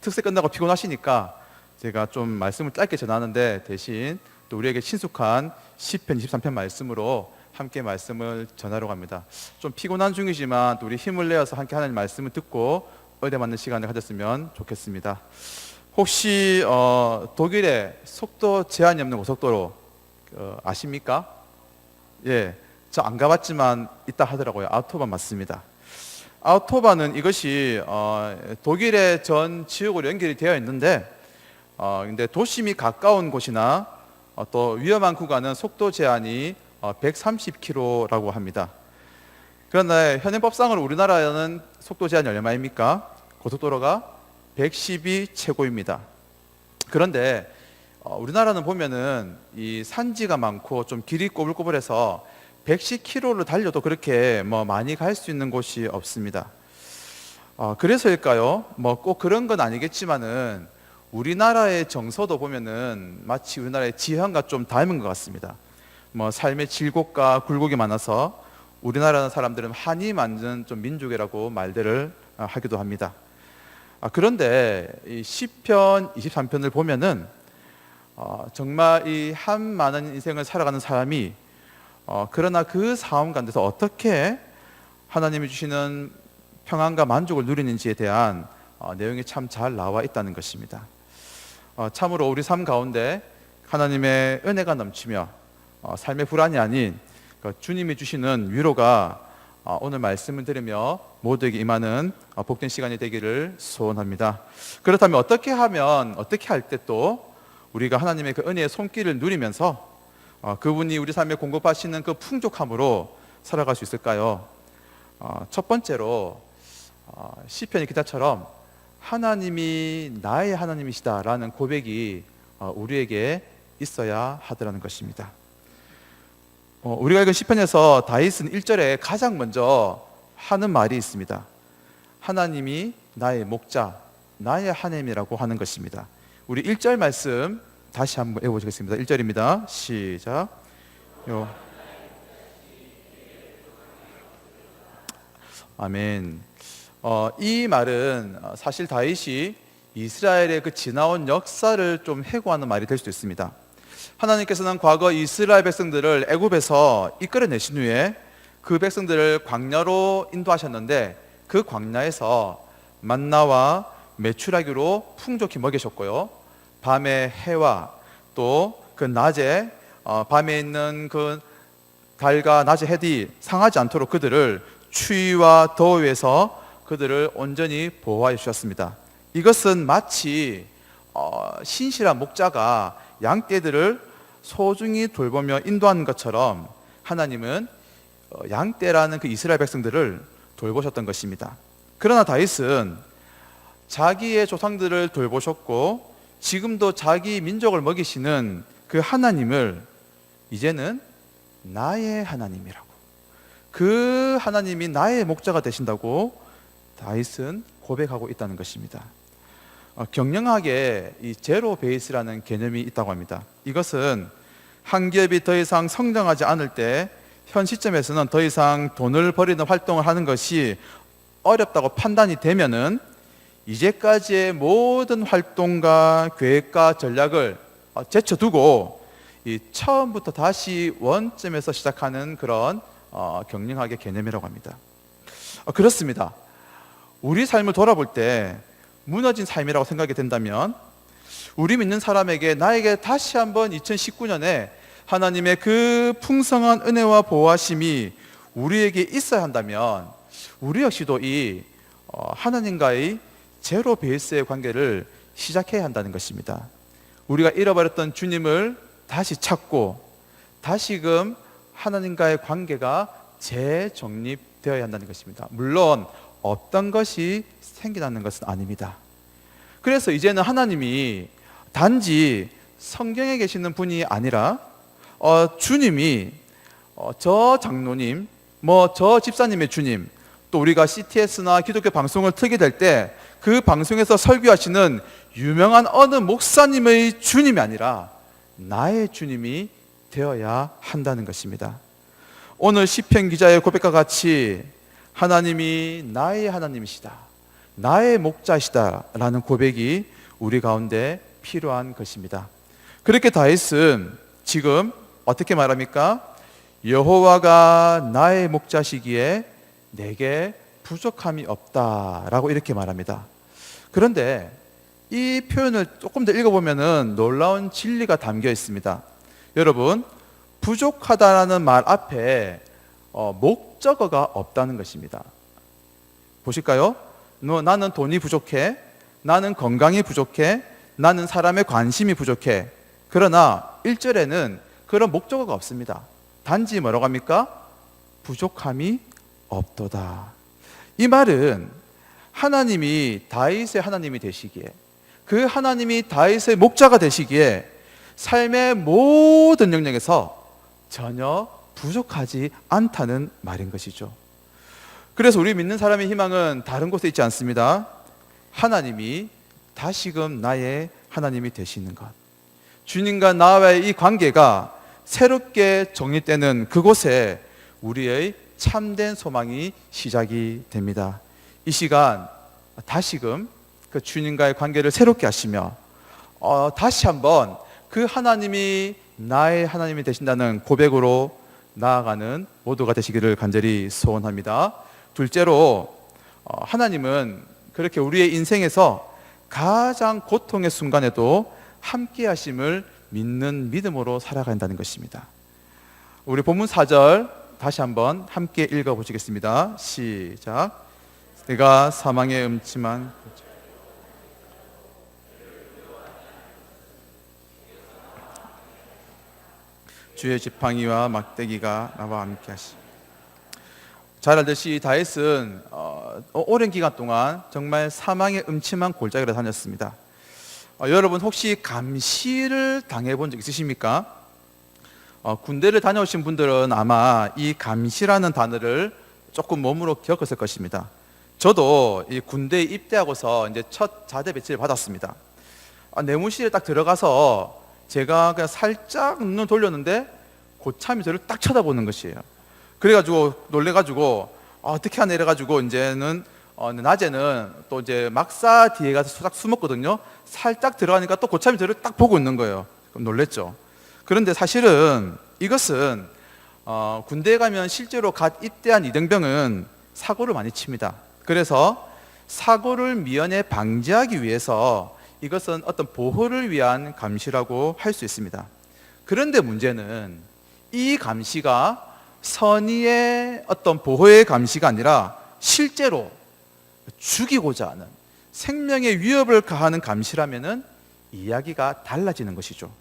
특세 끝나고 피곤하시니까 제가 좀 말씀을 짧게 전하는데 대신 또 우리에게 친숙한 시편 23편 말씀으로 함께 말씀을 전하려고 합니다. 좀 피곤한 중이지만 또 우리 힘을 내어서 함께 하나님 말씀을 듣고 은혜 받는 시간을 가졌으면 좋겠습니다. 혹시 독일에 속도 제한이 없는 고속도로 아십니까? 예, 저 안 가봤지만 있다 하더라고요. 아우토반 맞습니다. 아우토반은 이것이 독일의 전 지역으로 연결이 되어 있는데 근데 도심이 가까운 곳이나 또 위험한 구간은 속도 제한이 130km라고 합니다. 그런데 현행법상으로 우리나라는 속도 제한이 얼마입니까? 고속도로가 110이 최고입니다. 그런데 우리나라는 보면은 이 산지가 많고 좀 길이 꼬불꼬불해서 110km를 달려도 그렇게 많이 갈 수 있는 곳이 없습니다. 그래서일까요? 꼭 그런 건 아니겠지만은 우리나라의 정서도 보면은 마치 우리나라의 지형과 좀 닮은 것 같습니다. 삶의 질곡과 굴곡이 많아서 우리나라 사람들은 한이 만든 좀 민족이라고 말들을 하기도 합니다. 그런데 이 시편 23편을 보면은 정말 이 한 많은 인생을 살아가는 사람이 그러나 그 상황 가운데서 어떻게 하나님이 주시는 평안과 만족을 누리는지에 대한 내용이 참 잘 나와 있다는 것입니다. 참으로 우리 삶 가운데 하나님의 은혜가 넘치며 삶의 불안이 아닌 주님이 주시는 위로가 오늘 말씀을 들으며 모두에게 임하는 복된 시간이 되기를 소원합니다. 그렇다면 어떻게 할 때 또 우리가 하나님의 그 은혜의 손길을 누리면서 그분이 우리 삶에 공급하시는 그 풍족함으로 살아갈 수 있을까요? 첫 번째로 시편의 기자처럼 하나님이 나의 하나님이시다라는 고백이 우리에게 있어야 하더라는 것입니다. 우리가 읽은 시편에서 다윗은 1절에 가장 먼저 하는 말이 있습니다. 하나님이 나의 목자, 나의 하나님이라고 하는 것입니다. 우리 1절 말씀 다시 한번 읽어보겠습니다. 1절입니다. 시작. 아멘. 이 말은 사실 다윗이 이스라엘의 그 지나온 역사를 좀 회고하는 말이 될 수도 있습니다. 하나님께서는 과거 이스라엘 백성들을 애굽에서 이끌어내신 후에 그 백성들을 광야로 인도하셨는데 그 광야에서 만나와 메추라기로 풍족히 먹이셨고요. 밤에 해와 또 그 낮에 밤에 있는 그 달과 낮의 해이 상하지 않도록 그들을 추위와 더위에서 그들을 온전히 보호하여 주셨습니다. 이것은 마치 신실한 목자가 양떼들을 소중히 돌보며 인도하는 것처럼 하나님은 양떼라는 그 이스라엘 백성들을 돌보셨던 것입니다. 그러나 다윗은 자기의 조상들을 돌보셨고 지금도 자기 민족을 먹이시는 그 하나님을 이제는 나의 하나님이라고, 그 하나님이 나의 목자가 되신다고 다윗은 고백하고 있다는 것입니다. 경영학에 이 제로 베이스라는 개념이 있다고 합니다. 이것은 한 기업이 더 이상 성장하지 않을 때 현 시점에서는 더 이상 돈을 벌이는 활동을 하는 것이 어렵다고 판단이 되면은 이제까지의 모든 활동과 계획과 전략을 제쳐두고 이 처음부터 다시 원점에서 시작하는 그런 경영학의 개념이라고 합니다. 그렇습니다. 우리 삶을 돌아볼 때 무너진 삶이라고 생각이 된다면 우리 믿는 사람에게 나에게 다시 한번 2019년에 하나님의 그 풍성한 은혜와 보호하심이 우리에게 있어야 한다면 우리 역시도 이 하나님과의 제로 베이스의 관계를 시작해야 한다는 것입니다. 우리가 잃어버렸던 주님을 다시 찾고 다시금 하나님과의 관계가 재정립되어야 한다는 것입니다. 물론 어떤 것이 생겨나는 것은 아닙니다. 그래서 이제는 하나님이 단지 성경에 계시는 분이 아니라 주님이 저 장로님, 저 집사님의 주님, 또 우리가 CTS나 기독교 방송을 틀게 될 때 그 방송에서 설교하시는 유명한 어느 목사님의 주님이 아니라 나의 주님이 되어야 한다는 것입니다. 오늘 시편 기자의 고백과 같이 하나님이 나의 하나님이시다, 나의 목자시다라는 고백이 우리 가운데 필요한 것입니다. 그렇게 다윗은 지금 어떻게 말합니까? 여호와가 나의 목자시기에 내게 부족함이 없다라고 이렇게 말합니다. 그런데 이 표현을 조금 더 읽어보면 놀라운 진리가 담겨 있습니다. 여러분, 부족하다라는 말 앞에 목적어가 없다는 것입니다. 보실까요? 나는 돈이 부족해, 나는 건강이 부족해, 나는 사람의 관심이 부족해. 그러나 1절에는 그런 목적어가 없습니다. 단지 뭐라고 합니까? 부족함이 없도다. 이 말은 하나님이 다윗의 하나님이 되시기에, 그 하나님이 다윗의 목자가 되시기에 삶의 모든 영역에서 전혀 부족하지 않다는 말인 것이죠. 그래서 우리 믿는 사람의 희망은 다른 곳에 있지 않습니다. 하나님이 다시금 나의 하나님이 되시는 것, 주님과 나와의 이 관계가 새롭게 정립되는 그곳에 우리의 참된 소망이 시작이 됩니다. 이 시간 다시금 그 주님과의 관계를 새롭게 하시며 다시 한번 그 하나님이 나의 하나님이 되신다는 고백으로 나아가는 모두가 되시기를 간절히 소원합니다. 둘째로, 하나님은 그렇게 우리의 인생에서 가장 고통의 순간에도 함께 하심을 믿는 믿음으로 살아간다는 것입니다. 우리 본문 4절 다시 한번 함께 읽어보시겠습니다. 시작. 내가 사망의 음침한 주의 지팡이와 막대기가 나와 함께 하시. 잘 알듯이 다윗은 오랜 기간 동안 정말 사망의 음침한 골짜기를 다녔습니다. 여러분 혹시 감시를 당해본 적 있으십니까? 군대를 다녀오신 분들은 아마 이 감시라는 단어를 조금 몸으로 겪었을 것입니다. 저도 이 군대에 입대하고서 이제 첫 자대 배치를 받았습니다. 내무실에 딱 들어가서 제가 그냥 살짝 눈을 돌렸는데 고참이 저를 딱 쳐다보는 것이에요. 그래가지고 놀래가지고 어떻게 하나 이래가지고 이제는 낮에는 또 이제 막사 뒤에 가서 딱 숨었거든요. 살짝 들어가니까 또 고참이 저를 딱 보고 있는 거예요. 그럼 놀랬죠. 그런데 사실은 이것은 군대에 가면 실제로 갓 입대한 이등병은 사고를 많이 칩니다. 그래서 사고를 미연에 방지하기 위해서 이것은 어떤 보호를 위한 감시라고 할 수 있습니다. 그런데 문제는 이 감시가 선의의 어떤 보호의 감시가 아니라 실제로 죽이고자 하는 생명의 위협을 가하는 감시라면은 이야기가 달라지는 것이죠.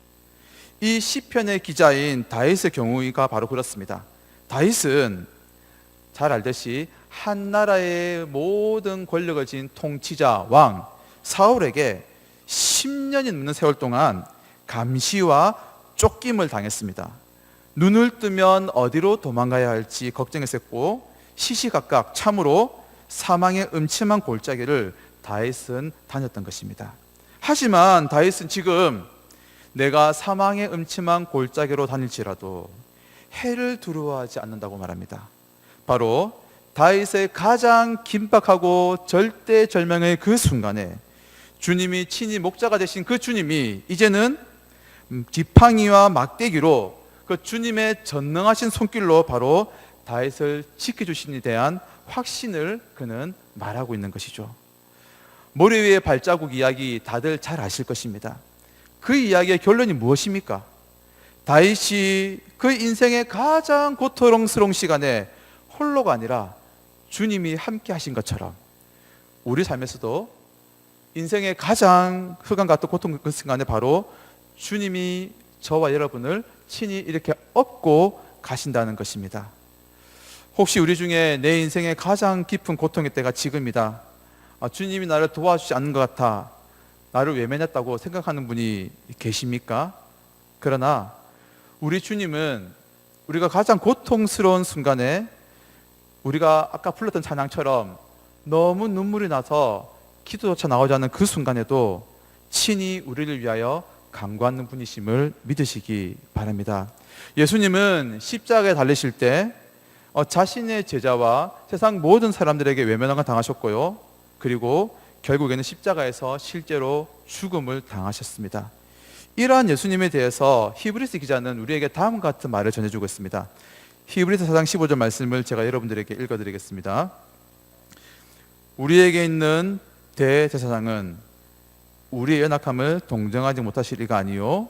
이 시편의 기자인 다윗의 경우가 바로 그렇습니다. 다윗은 잘 알듯이 한 나라의 모든 권력을 지닌 통치자 왕 사울에게 10년이 넘는 세월 동안 감시와 쫓김을 당했습니다. 눈을 뜨면 어디로 도망가야 할지 걱정했었고 시시각각 참으로 사망의 음침한 골짜기를 다윗은 다녔던 것입니다. 하지만 다윗은 지금 내가 사망의 음침한 골짜기로 다닐지라도 해를 두려워하지 않는다고 말합니다. 바로 다윗의 가장 긴박하고 절대절명의 그 순간에 주님이 친히 목자가 되신 그 주님이 이제는 지팡이와 막대기로 그 주님의 전능하신 손길로 바로 다윗을 지켜주신에 대한 확신을 그는 말하고 있는 것이죠. 모래 위의 발자국 이야기 다들 잘 아실 것입니다. 그 이야기의 결론이 무엇입니까? 다윗이 그 인생의 가장 고통스러운 시간에 홀로가 아니라 주님이 함께 하신 것처럼 우리 삶에서도 인생의 가장 흑암 같은 고통 그 순간에 바로 주님이 저와 여러분을 친히 이렇게 업고 가신다는 것입니다. 혹시 우리 중에 내 인생의 가장 깊은 고통의 때가 지금이다, 주님이 나를 도와주지 않는 것 같아, 나를 외면했다고 생각하는 분이 계십니까? 그러나 우리 주님은 우리가 가장 고통스러운 순간에 우리가 아까 불렀던 찬양처럼 너무 눈물이 나서 기도조차 나오지 않는 그 순간에도 친히 우리를 위하여 간구하는 분이심을 믿으시기 바랍니다. 예수님은 십자가에 달리실 때 자신의 제자와 세상 모든 사람들에게 외면을 당하셨고요, 그리고 결국에는 십자가에서 실제로 죽음을 당하셨습니다. 이러한 예수님에 대해서 히브리서 기자는 우리에게 다음과 같은 말을 전해주고 있습니다. 히브리서 4장 15절 말씀을 제가 여러분들에게 읽어드리겠습니다. 우리에게 있는 대제사장은 우리의 연약함을 동정하지 못하실 이가 아니요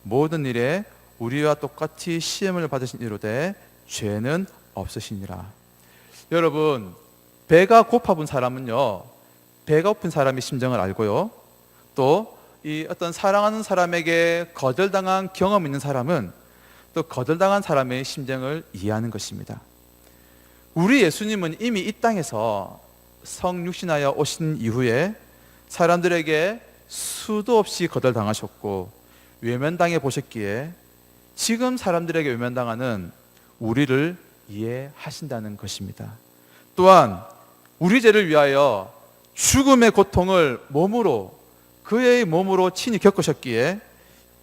모든 일에 우리와 똑같이 시험을 받으신 이로되 죄는 없으시니라. 여러분, 배가 고파본 사람은요, 배가 고픈 사람의 심정을 알고요, 또 이 어떤 사랑하는 사람에게 거절당한 경험 있는 사람은 또 거절당한 사람의 심정을 이해하는 것입니다. 우리 예수님은 이미 이 땅에서 성육신하여 오신 이후에 사람들에게 수도 없이 거절당하셨고 외면당해 보셨기에 지금 사람들에게 외면당하는 우리를 이해하신다는 것입니다. 또한 우리 죄를 위하여 죽음의 고통을 그의 몸으로 친히 겪으셨기에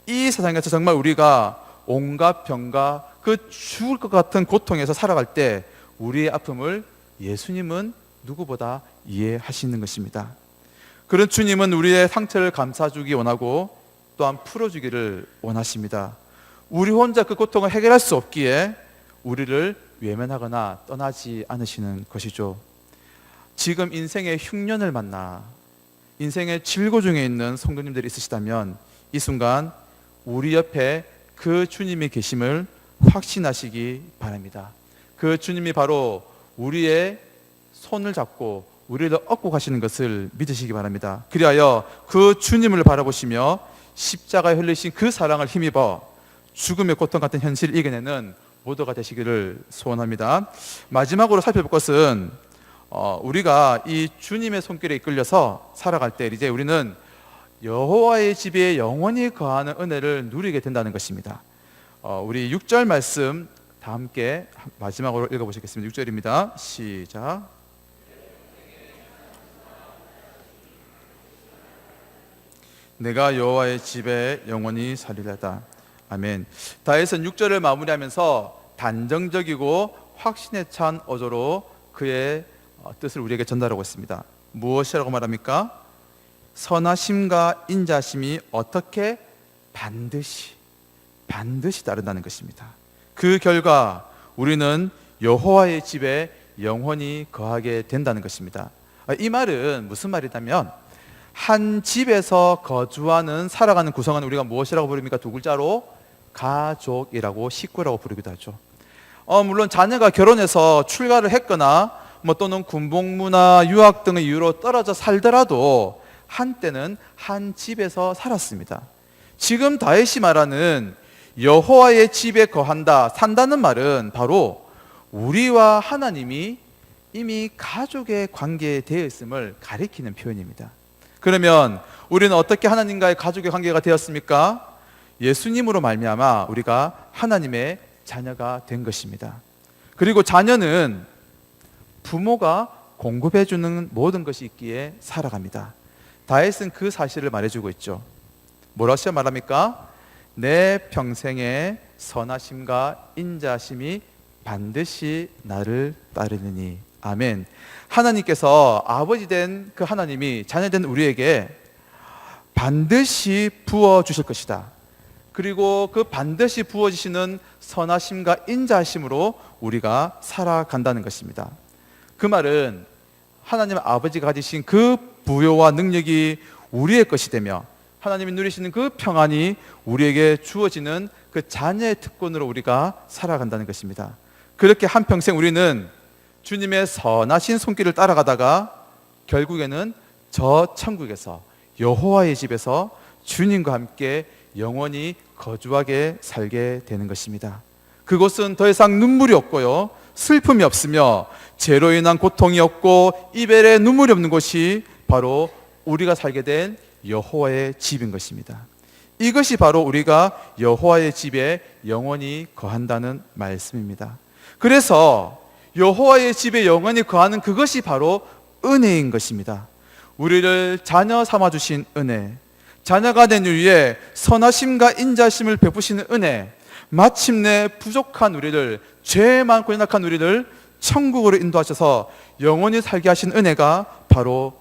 이 세상에서 정말 우리가 온갖 병과 그 죽을 것 같은 고통에서 살아갈 때 우리의 아픔을 예수님은 누구보다 이해하시는 것입니다. 그런 주님은 우리의 상처를 감싸주기 원하고 또한 풀어주기를 원하십니다. 우리 혼자 그 고통을 해결할 수 없기에 우리를 외면하거나 떠나지 않으시는 것이죠. 지금 인생의 흉년을 만나 인생의 질고 중에 있는 성도님들이 있으시다면 이 순간 우리 옆에 그 주님이 계심을 확신하시기 바랍니다. 그 주님이 바로 우리의 손을 잡고 우리를 얻고 가시는 것을 믿으시기 바랍니다. 그리하여 그 주님을 바라보시며 십자가에 흘리신 그 사랑을 힘입어 죽음의 고통 같은 현실을 이겨내는 모두가 되시기를 소원합니다. 마지막으로 살펴볼 것은 우리가 이 주님의 손길에 이끌려서 살아갈 때 이제 우리는 여호와의 집에 영원히 거하는 은혜를 누리게 된다는 것입니다. 우리 6절 말씀 다 함께 마지막으로 읽어보시겠습니다. 6절입니다. 시작. 내가 여호와의 집에 영원히 살리려다. 아멘. 다윗은 6절을 마무리하면서 단정적이고 확신에 찬 어조로 그의 뜻을 우리에게 전달하고 있습니다. 무엇이라고 말합니까? 선하심과 인자심이 어떻게 반드시 따른다는 것입니다. 그 결과 우리는 여호와의 집에 영원히 거하게 된다는 것입니다. 이 말은 무슨 말이냐면 한 집에서 거주하는 살아가는 구성은 우리가 무엇이라고 부릅니까? 두 글자로 가족이라고 식구라고 부르기도 하죠. 물론 자녀가 결혼해서 출가를 했거나 또는 군복무나 유학 등의 이유로 떨어져 살더라도 한때는 한 집에서 살았습니다. 지금 다윗이 말하는 여호와의 집에 거한다, 산다는 말은 바로 우리와 하나님이 이미 가족의 관계에 되어 있음을 가리키는 표현입니다. 그러면 우리는 어떻게 하나님과의 가족의 관계가 되었습니까? 예수님으로 말미암아 우리가 하나님의 자녀가 된 것입니다. 그리고 자녀는 부모가 공급해주는 모든 것이 있기에 살아갑니다. 다윗은 그 사실을 말해주고 있죠. 뭐라고 말합니까? 내 평생의 선하심과 인자심이 반드시 나를 따르느니. 아멘. 하나님께서 아버지 된 그 하나님이 자녀된 우리에게 반드시 부어주실 것이다. 그리고 그 반드시 부어주시는 선하심과 인자심으로 우리가 살아간다는 것입니다. 그 말은 하나님 아버지가 가지신 그 부요와 능력이 우리의 것이 되며 하나님이 누리시는 그 평안이 우리에게 주어지는 그 자녀의 특권으로 우리가 살아간다는 것입니다. 그렇게 한평생 우리는 주님의 선하신 손길을 따라가다가 결국에는 저 천국에서 여호와의 집에서 주님과 함께 영원히 거주하게 살게 되는 것입니다. 그곳은 더 이상 눈물이 없고요, 슬픔이 없으며 죄로 인한 고통이 없고 이별의 눈물이 없는 곳이 바로 우리가 살게 된 여호와의 집인 것입니다. 이것이 바로 우리가 여호와의 집에 영원히 거한다는 말씀입니다. 그래서 여호와의 집에 영원히 거하는 그것이 바로 은혜인 것입니다. 우리를 자녀 삼아 주신 은혜, 자녀가 된 이후에 선하심과 인자심을 베푸시는 은혜, 마침내 부족한 우리를, 죄 많고 연약한 우리를 천국으로 인도하셔서 영원히 살게 하신 은혜가 바로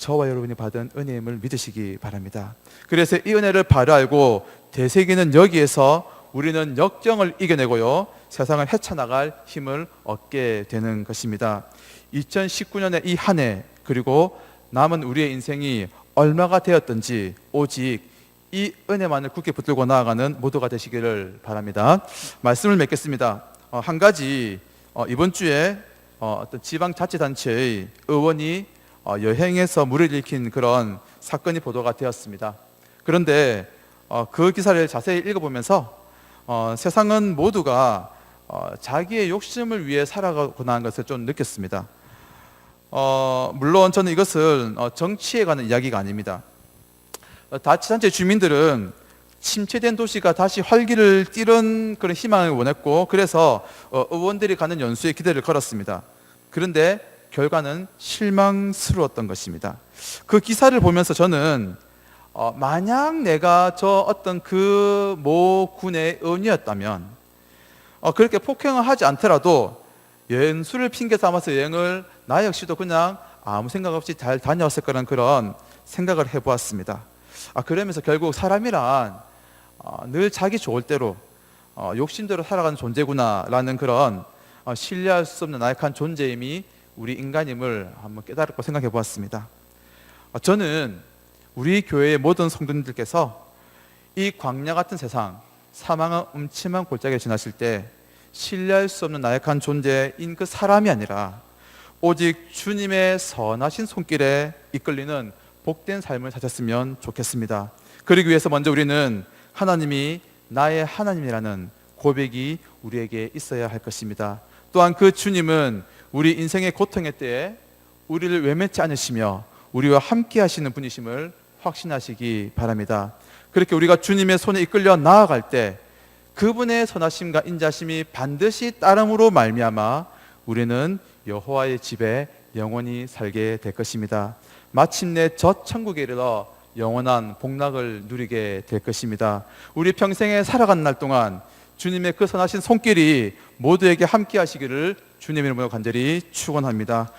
저와 여러분이 받은 은혜임을 믿으시기 바랍니다. 그래서 이 은혜를 바로 알고 되새기는 여기에서 우리는 역경을 이겨내고요, 세상을 헤쳐나갈 힘을 얻게 되는 것입니다. 2019년의 이 한 해, 그리고 남은 우리의 인생이 얼마가 되었든지 오직 이 은혜만을 굳게 붙들고 나아가는 모두가 되시기를 바랍니다. 말씀을 맺겠습니다. 한 가지, 이번 주에 어떤 지방자치단체의 의원이 여행에서 물을 일으킨 그런 사건이 보도가 되었습니다. 그런데 그 기사를 자세히 읽어보면서 세상은 모두가 자기의 욕심을 위해 살아가고 하는 것을 좀 느꼈습니다. 물론 저는 이것은 정치에 관한 이야기가 아닙니다. 자치단체 주민들은 침체된 도시가 다시 활기를 띠는 그런 희망을 원했고, 그래서 의원들이 가는 연수에 기대를 걸었습니다. 그런데 결과는 실망스러웠던 것입니다. 그 기사를 보면서 저는 만약 내가 저 어떤 그 모 군의 의원이었다면 그렇게 폭행을 하지 않더라도 연수를 핑계 삼아서 여행을 나 역시도 그냥 아무 생각 없이 잘 다녀왔을 거라는 그런 생각을 해보았습니다. 그러면서 결국 사람이란 늘 자기 좋을 대로 욕심대로 살아가는 존재구나라는 그런 신뢰할 수 없는 나약한 존재임이 우리 인간임을 한번 깨달고 생각해 보았습니다. 저는 우리 교회의 모든 성도님들께서 이 광야 같은 세상, 사망의 음침한 골짜기를 지나실 때 신뢰할 수 없는 나약한 존재인 그 사람이 아니라 오직 주님의 선하신 손길에 이끌리는 복된 삶을 사셨으면 좋겠습니다. 그러기 위해서 먼저 우리는 하나님이 나의 하나님이라는 고백이 우리에게 있어야 할 것입니다. 또한 그 주님은 우리 인생의 고통의 때에 우리를 외면치 않으시며 우리와 함께 하시는 분이심을 확신하시기 바랍니다. 그렇게 우리가 주님의 손에 이끌려 나아갈 때 그분의 선하심과 인자심이 반드시 따름으로 말미암아 우리는 여호와의 집에 영원히 살게 될 것입니다. 마침내 저 천국에 이르러 영원한 복락을 누리게 될 것입니다. 우리 평생에 살아가는 날 동안 주님의 그 선하신 손길이 모두에게 함께 하시기를 주님의 이름으로 간절히 축원합니다.